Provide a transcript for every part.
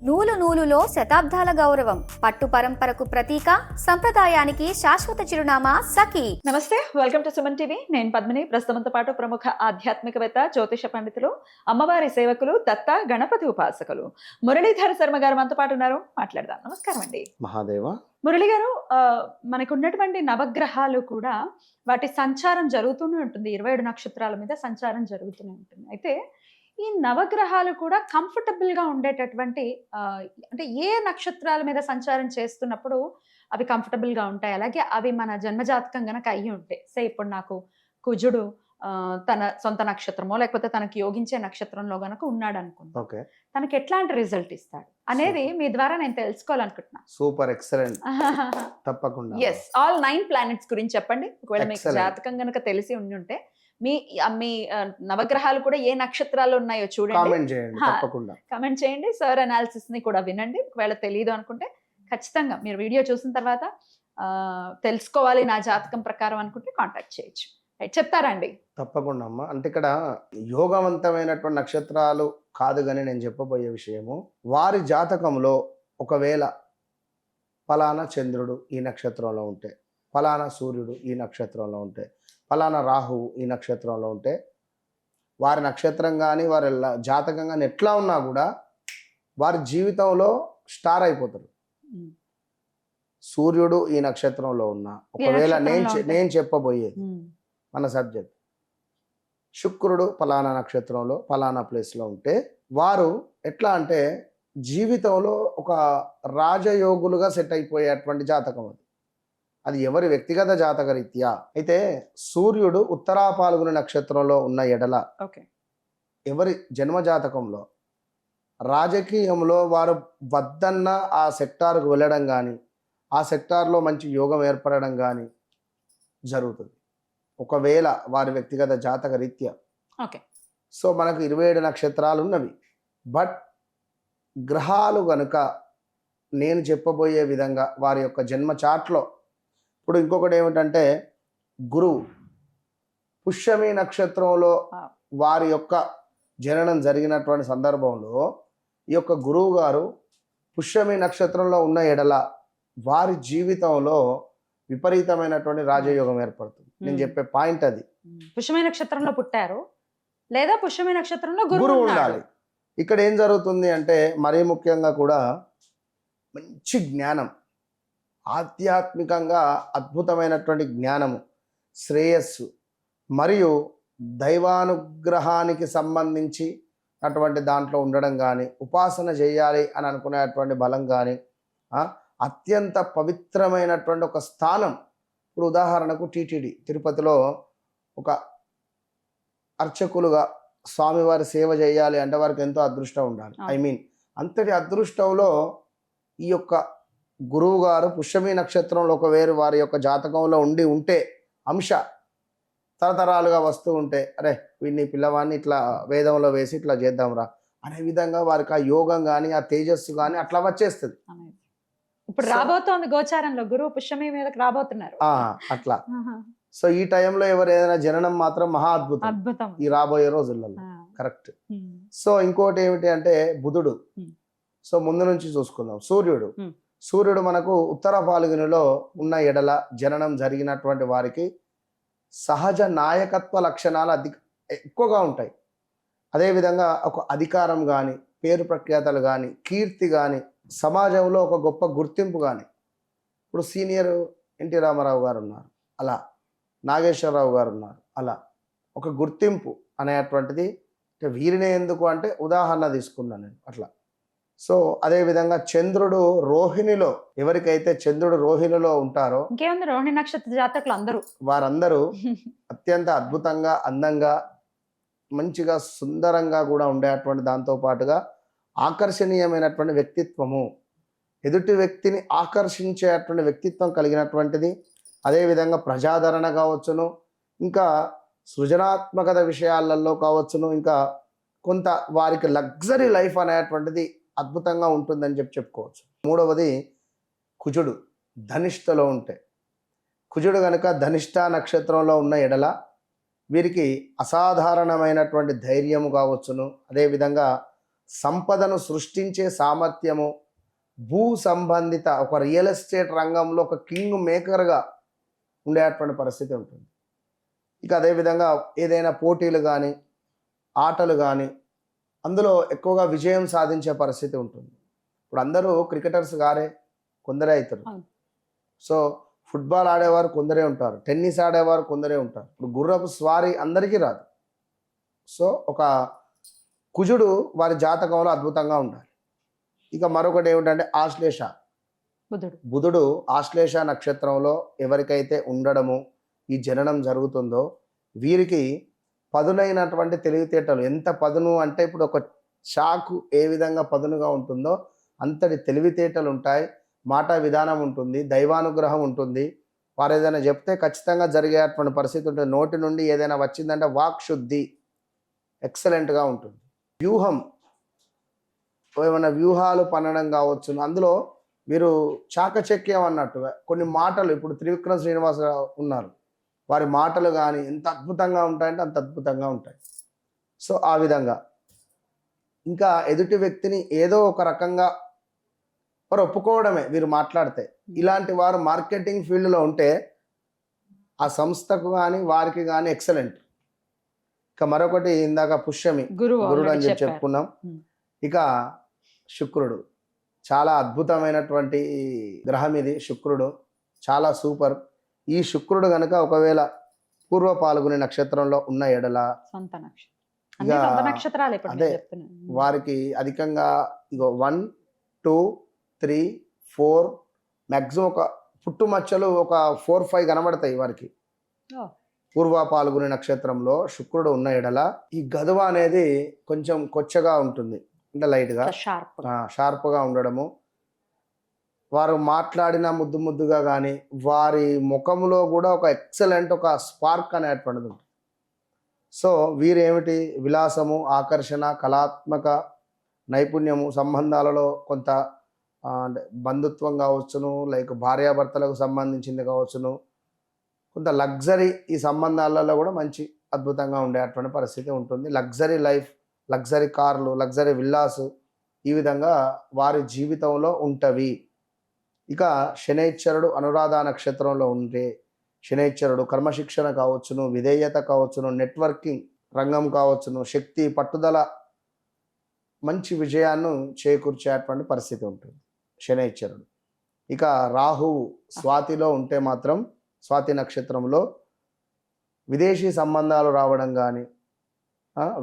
నూలు నూలులో శతాబ్దాల గౌరవం, పట్టు పరంపరకు ప్రతీక, సంప్రదాయానికి శాశ్వత చిరునామా సఖీ. నమస్తే, వెల్కమ్ టు సుమన్ టీవీ. నేను పద్మిని. ప్రస్తుతంతో పాటు ప్రముఖ ఆధ్యాత్మికవేత్త, జ్యోతిష పండితులు, అమ్మవారి సేవకులు, దత్త గణపతి ఉపాసకులు మురళీధర శర్మ గారు మనతో పాటు ఉన్నారు. మాట్లాడదాం. నమస్కారం అండి. మహాదేవ. మురళి గారు, మనకు ఉన్నటువంటి నవగ్రహాలు కూడా వాటి సంచారం జరుగుతూనే ఉంటుంది. 27 నక్షత్రాల మీద సంచారం జరుగుతూనే ఉంటుంది. అయితే ఈ నవగ్రహాలు కూడా కంఫర్టబుల్ గా ఉండేటటువంటి అంటే ఏ నక్షత్రాల మీద సంచారం చేస్తున్నప్పుడు అవి కంఫర్టబుల్ గా ఉంటాయి, అలాగే అవి మన జన్మజాతకం గనక అయ్యి ఉంటాయి. సే ఇప్పుడు నాకు కుజుడు తన సొంత నక్షత్రమో లేకపోతే తనకి యోగించే నక్షత్రంలో గనక ఉన్నాడు అనుకుంటా, తనకి ఎట్లాంటి రిజల్ట్ ఇస్తాడు అనేది మీ ద్వారా నేను తెలుసుకోవాలనుకుంటున్నా. Super, excellent. తప్పకుండా. ఎస్, ఆల్ 9 ప్లానెట్స్ గురించి చెప్పండి. ఒకవేళ మీకు జాతకం గనక తెలిసి ఉండి మీ మీ నవగ్రహాలు కూడా ఏ నక్షత్రాలు ఉన్నాయో చూడండి, కామెంట్ చేయండి. సార్ అనాలిసిస్ ని కూడా వినండి. ఒకవేళ తెలియదు అనుకుంటే ఖచ్చితంగా మీరు వీడియో చూసిన తర్వాత తెలుసుకోవాలి నా జాతకం ప్రకారం అనుకుంటే కాంటాక్ట్ చేయొచ్చు. చెప్తారండి? తప్పకుండా అమ్మా. అంటే ఇక్కడ యోగవంతమైనటువంటి నక్షత్రాలు కాదు కానీ నేను చెప్పబోయే విషయము, వారి జాతకంలో ఒకవేళ ఫలానా చంద్రుడు ఈ నక్షత్రంలో ఉంటే, ఫలానా సూర్యుడు ఈ నక్షత్రంలో ఉంటే, ఫలానా రాహువు ఈ నక్షత్రంలో ఉంటే, వారి నక్షత్రం కానీ వారి జాతకం కానీ ఎట్లా ఉన్నా కూడా వారి జీవితంలో స్టార్ అయిపోతారు. సూర్యుడు ఈ నక్షత్రంలో ఉన్నా, ఒకవేళ నేను చెప్పబోయేది మన సబ్జెక్ట్, శుక్రుడు ఫలానా నక్షత్రంలో ఫలానా ప్లేస్లో ఉంటే వారు ఎట్లా అంటే జీవితంలో ఒక రాజయోగులుగా సెట్ అయిపోయేటువంటి జాతకం అది. అది ఎవరి వ్యక్తిగత జాతక రీత్యా. అయితే సూర్యుడు ఉత్తరా పాల్గొని నక్షత్రంలో ఉన్న ఎడల ఎవరి జన్మజాతకంలో రాజకీయంలో వారు వద్దన్న ఆ సెక్టార్కు వెళ్ళడం కానీ, ఆ సెక్టార్లో మంచి యోగం ఏర్పడడం కానీ జరుగుతుంది, ఒకవేళ వారి వ్యక్తిగత జాతక రీత్యా. సో మనకు 27 నక్షత్రాలు ఉన్నవి. బట్ గ్రహాలు గనుక నేను చెప్పబోయే విధంగా వారి యొక్క జన్మ చార్ట్లో, ఇప్పుడు ఇంకొకటి ఏమిటంటే గురువు పుష్యమి నక్షత్రంలో వారి యొక్క జననం జరిగినటువంటి సందర్భంలో ఈ యొక్క గురువు గారు పుష్యమి నక్షత్రంలో ఉన్న ఎడల వారి జీవితంలో విపరీతమైనటువంటి రాజయోగం ఏర్పడుతుంది. నేను చెప్పే పాయింట్ అది. పుష్యమి నక్షత్రంలో పుట్టారు లేదా పుష్యమి నక్షత్రంలో గురువు ఉండాలి. ఇక్కడ ఏం జరుగుతుంది అంటే మరీ ముఖ్యంగా కూడా మంచి జ్ఞానం, ఆధ్యాత్మికంగా అద్భుతమైనటువంటి జ్ఞానము, శ్రేయస్సు మరియు దైవానుగ్రహానికి సంబంధించి అటువంటి దాంట్లో ఉండడం కానీ, ఉపాసన చేయాలి అని అనుకునేటువంటి బలం కానీ, అత్యంత పవిత్రమైనటువంటి ఒక స్థానం. ఇప్పుడు ఉదాహరణకు టీటీడీ తిరుపతిలో ఒక అర్చకులుగా స్వామివారి సేవ చేయాలి అంటే వారికి ఎంతో అదృష్టం ఉండాలి. అంతటి అదృష్టంలో ఈ యొక్క గురువు గారు పుష్యమి నక్షత్రంలో ఒకవేళ వారి యొక్క జాతకంలో ఉంటే అంశ తరతరాలుగా వస్తూ ఉంటే, అరే వీడిని పిల్లవాడిని ఇట్లా వేదంలో వేసి ఇట్లా చేద్దాంరా అనే విధంగా వారికి ఆ యోగం కానీ ఆ తేజస్సు కానీ అట్లా వచ్చేస్తుంది. ఇప్పుడు రాబోతోంది గోచారంలో గురువు పుష్యమి మీదకి రాబోతున్నారు అట్లా. సో ఈ టైంలో ఎవరు ఏదైనా జననం మాత్రం మహా అద్భుతం ఈ రాబోయే రోజులలో. కరెక్ట్. సో ఇంకోటి ఏమిటి అంటే బుధుడు. సో ముందు నుంచి చూసుకుందాం. సూర్యుడు మనకు ఉత్తర పాల్గొనిలో ఉన్న ఎడల జననం జరిగినటువంటి వారికి సహజ నాయకత్వ లక్షణాలు ఎక్కువగా ఉంటాయి. అదేవిధంగా ఒక అధికారం కానీ, పేరు ప్రఖ్యాతలు కానీ, కీర్తి కానీ, సమాజంలో ఒక గొప్ప గుర్తింపు కానీ. ఇప్పుడు సీనియర్ ఎన్టీ రామారావు గారు ఉన్నారు, అలా నాగేశ్వరరావు గారు ఉన్నారు, అలా ఒక గుర్తింపు అనేటువంటిది. వీరినే ఎందుకు అంటే ఉదాహరణ తీసుకున్నాను నేను అట్లా. సో అదేవిధంగా చంద్రుడు రోహిణిలో, ఎవరికైతే చంద్రుడు రోహిణిలో ఉంటారో, రోహిణి నక్షత్ర జాతకులు అందరూ వారందరూ అత్యంత అద్భుతంగా, అందంగా, మంచిగా, సుందరంగా కూడా ఉండేటువంటి, దాంతో పాటుగా ఆకర్షణీయమైనటువంటి వ్యక్తిత్వము, ఎదుటి వ్యక్తిని ఆకర్షించేటువంటి వ్యక్తిత్వం కలిగినటువంటిది. అదేవిధంగా ప్రజాదరణ కావచ్చును, ఇంకా సృజనాత్మకత విషయాలలో కావచ్చును, ఇంకా కొంత వారికి లగ్జరీ లైఫ్ అనేటువంటిది అద్భుతంగా ఉంటుందని చెప్పుకోవచ్చు. మూడవది కుజుడు ధనిష్టలో ఉంటే, కుజుడు కనుక ధనిష్ట నక్షత్రంలో ఉన్న ఎడల వీరికి అసాధారణమైనటువంటి ధైర్యము కావచ్చును, అదేవిధంగా సంపదను సృష్టించే సామర్థ్యము, భూ సంబంధిత ఒక రియల్ ఎస్టేట్ రంగంలో ఒక కింగ్ మేకర్గా ఉండేటువంటి పరిస్థితి ఉంటుంది. ఇక అదేవిధంగా ఏదైనా పోటీలు కానీ ఆటలు కానీ అందులో ఎక్కువగా విజయం సాధించే పరిస్థితి ఉంటుంది. ఇప్పుడు అందరూ క్రికెటర్స్ గారే కొందరే అవుతారు. సో ఫుట్బాల్ ఆడేవారు కొందరే ఉంటారు, టెన్నిస్ ఆడేవారు కొందరే ఉంటారు. ఇప్పుడు గుర్రపు స్వారీ అందరికీ రాదు. సో ఒక కుజుడు వారి జాతకంలో అద్భుతంగా ఉండాలి. ఇక మరొకటి ఏమిటంటే ఆశ్లేష, బుధుడు ఆశ్లేష నక్షత్రంలో ఎవరికైతే ఉండడము ఈ జననం జరుగుతుందో వీరికి పదునైనటువంటి తెలివితేటలు, ఎంత పదును అంటే ఇప్పుడు ఒక చాకు ఏ విధంగా పదునుగా ఉంటుందో అంతటి తెలివితేటలు ఉంటాయి, మాట విధానం ఉంటుంది, దైవానుగ్రహం ఉంటుంది. వారు ఏదైనా చెప్తే ఖచ్చితంగా జరిగేటువంటి పరిస్థితి ఉంటుంది. నోటి నుండి ఏదైనా వచ్చిందంటే వాక్ శుద్ధి ఎక్సలెంట్గా ఉంటుంది. వ్యూహం, ఏమైనా వ్యూహాలు పన్నడం కావచ్చు, అందులో మీరు చాకచక్యం అన్నట్టుగా కొన్ని మాటలు, ఇప్పుడు త్రివిక్రమ్ శ్రీనివాసరావు ఉన్నారు, వారి మాటలు కానీ ఎంత అద్భుతంగా ఉంటాయంటే అంత అద్భుతంగా ఉంటాయి. సో ఆ విధంగా ఇంకా ఎదుటి వ్యక్తిని ఏదో ఒక రకంగా వారు ఒప్పుకోవడమే వీరు మాట్లాడితే. ఇలాంటి వారు మార్కెటింగ్ ఫీల్డ్లో ఉంటే ఆ సంస్థకు కానీ వారికి కానీ ఎక్సలెంట్. ఇక మరొకటి ఇందాక పుష్యమి గురుడు అని చెప్పుకున్నాం. ఇక శుక్రుడు చాలా అద్భుతమైనటువంటి గ్రహం ఇది. శుక్రుడు చాలా సూపర్. ఈ శుక్రుడు కనుక ఒకవేళ పూర్వ పాల్గొనే నక్షత్రంలో ఉన్న ఎడల అదే వారికి అధికంగా ఇగో 1, 2, 3, 4 మ్యాక్సిమం ఒక పుట్టుమచ్చలు ఒక 4, 5 కనబడతాయి వారికి. పూర్వ పాల్గొనే నక్షత్రంలో శుక్రుడు ఉన్న ఎడల ఈ గదువ అనేది కొంచెం కొచ్చగా ఉంటుంది, అంటే లైట్గా షార్ప్గా ఉండడము. వారు మాట్లాడిన ముద్దు ముద్దుగా కానీ వారి ముఖంలో కూడా ఒక ఎక్సలెంట్ ఒక స్పార్క్ అనేటువంటిది ఉంటుంది. సో వీరేమిటి విలాసము, ఆకర్షణ, కళాత్మక నైపుణ్యము, సంబంధాలలో కొంత బంధుత్వం కావచ్చును, లైక్ భార్యాభర్తలకు సంబంధించింది కావచ్చును, కొంత లగ్జరీ ఈ సంబంధాలలో కూడా మంచి అద్భుతంగా ఉండేటువంటి పరిస్థితి ఉంటుంది. లగ్జరీ లైఫ్, లగ్జరీ కార్లు, లగ్జరీ విల్లాసు ఈ విధంగా వారి జీవితంలో ఉంటవి. ఇక శనైశ్వరుడు అనురాధ నక్షత్రంలో ఉంటే శనైశ్వరుడు క్రమశిక్షణ కావచ్చును, విధేయత కావచ్చును, నెట్వర్కింగ్ రంగం కావచ్చును, శక్తి, పట్టుదల, మంచి విజయాన్ని చేకూర్చేటువంటి పరిస్థితి ఉంటుంది శనైశ్వరుడు. ఇక రాహువు స్వాతిలో ఉంటే మాత్రం స్వాతి నక్షత్రంలో విదేశీ సంబంధాలు రావడం కానీ,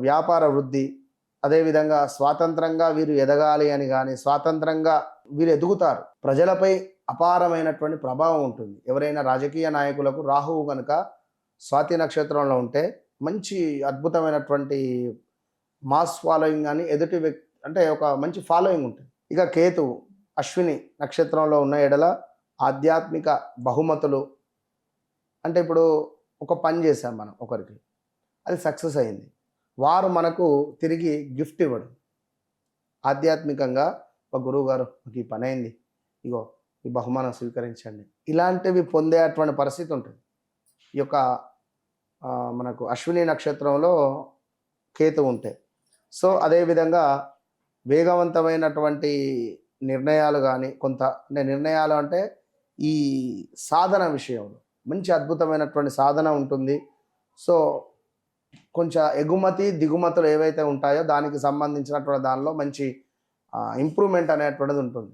వ్యాపార వృద్ధి, అదేవిధంగా స్వాతంత్రంగా వీరు ఎదగాలి అని కానీ స్వాతంత్రంగా వీరు ఎదుగుతారు. ప్రజలపై అపారమైనటువంటి ప్రభావం ఉంటుంది. ఎవరైనా రాజకీయ నాయకులకు రాహువు కనుక స్వాతి నక్షత్రంలో ఉంటే మంచి అద్భుతమైనటువంటి మాస్ ఫాలోయింగ్ అని ఎదుటి వ్యక్తి అంటే ఒక మంచి ఫాలోయింగ్ ఉంటుంది. ఇక కేతువు అశ్విని నక్షత్రంలో ఉన్న ఎడల ఆధ్యాత్మిక బహుమతులు, అంటే ఇప్పుడు ఒక పని చేసాం మనం ఒకరికి, అది సక్సెస్ అయింది, వారు మనకు తిరిగి గిఫ్ట్ ఇవ్వడం, ఆధ్యాత్మికంగా ఒక గురువు గారు నాకు ఈ పని అయింది, ఇగో ఈ బహుమానం స్వీకరించండి, ఇలాంటివి పొందేటువంటి పరిస్థితి ఉంటుంది. ఈ యొక్క మనకు అశ్విని నక్షత్రంలో కేతు ఉంటే. సో అదేవిధంగా వేగవంతమైనటువంటి నిర్ణయాలు కానీ కొంత, అంటే నిర్ణయాలు అంటే ఈ సాధన విషయంలో మంచి అద్భుతమైనటువంటి సాధన ఉంటుంది. సో కొంచెం ఎగుమతి దిగుమతులు ఏవైతే ఉంటాయో దానికి సంబంధించినటువంటి దానిలో మంచి ఇంప్రూవ్మెంట్ అనేటువంటిది ఉంటుంది.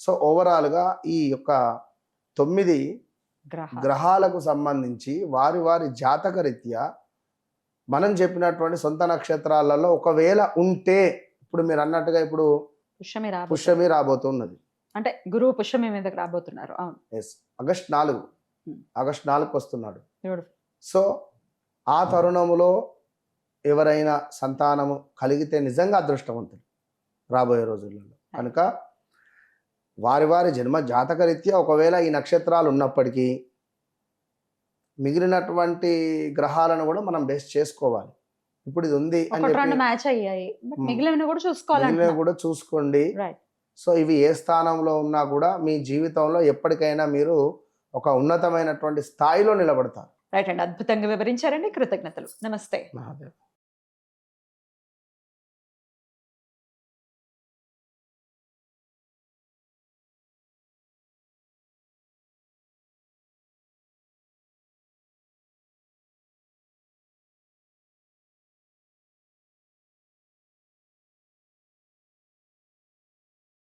సో ఓవరాల్గా ఈ యొక్క 9 గ్రహాలకు సంబంధించి వారి వారి జాతక రీత్యా మనం చెప్పినటువంటి సొంత నక్షత్రాలలో ఒకవేళ ఉంటే, ఇప్పుడు మీరు అన్నట్టుగా ఇప్పుడు పుష్యమి రాబోతున్నది, అంటే గురువు పుష్యమి మీదకి రాబోతున్నారు. అవును, ఎస్, ఆగస్ట్ 4 వస్తున్నాడు. సో ఆ తరుణములో ఎవరైనా సంతానము కలిగితే నిజంగా అదృష్టవంతులు రాబోయే రోజులలో. కనుక వారి వారి జన్మ జాతక రీత్యా ఒకవేళ ఈ నక్షత్రాలు ఉన్నప్పటికీ మిగిలినటువంటి గ్రహాలను కూడా మనం బేస్ చేసుకోవాలి. ఇప్పుడు ఇది ఉంది అని చెప్పి మ్యాచ్ అయ్యాయి, మిగిలినవి కూడా చూసుకోండి. సో ఇవి ఏ స్థానంలో ఉన్నా కూడా మీ జీవితంలో ఎప్పటికైనా మీరు ఒక ఉన్నతమైనటువంటి స్థాయిలో నిలబడతారు. రైట్ అండి, అద్భుతంగా వివరించారండి, కృతజ్ఞతలు. నమస్తే.